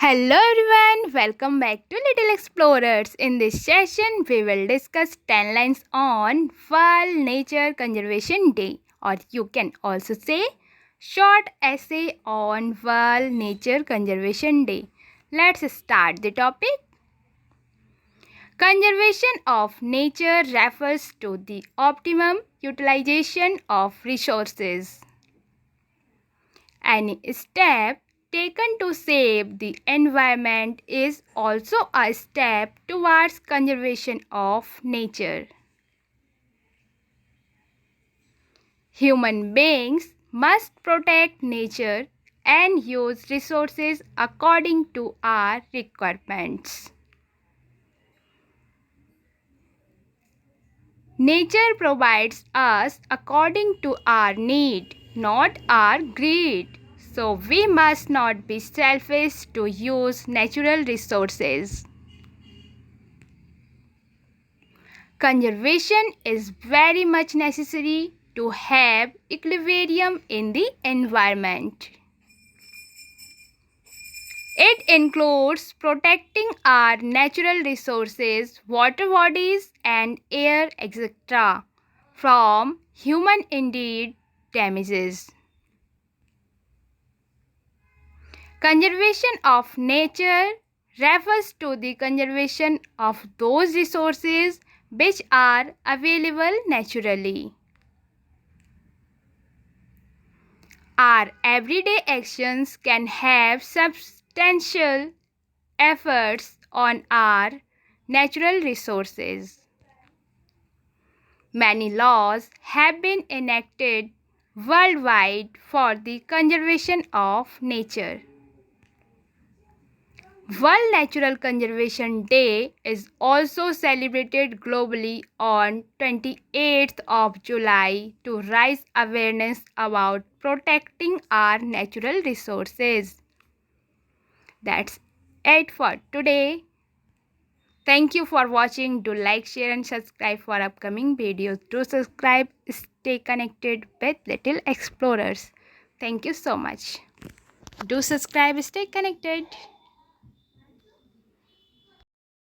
Hello everyone, welcome back to Little Explorers. In this session, we will discuss 10 lines on World Nature Conservation Day, or you can also say short essay on World Nature Conservation Day. Let's start the topic. Conservation of nature refers to the optimum utilization of resources. Any step taken to save the environment is also a step towards conservation of nature. Human beings must protect nature and use resources according to our requirements. Nature provides us according to our need, not our greed. So we must not be selfish to use natural resources. Conservation is very much necessary to have equilibrium in the environment. It includes protecting our natural resources, water bodies and air, etc. from human-induced damages. Conservation of nature refers to the conservation of those resources which are available naturally. Our everyday actions can have substantial efforts on our natural resources. Many laws have been enacted worldwide for the conservation of nature. World Natural Conservation Day is also celebrated globally on 28th of July to raise awareness about protecting our natural resources. That's it for today. Thank you for watching. Do like, share and subscribe for upcoming videos. Do subscribe. Stay connected with Little Explorers. Thank you so much. Do subscribe. Stay connected.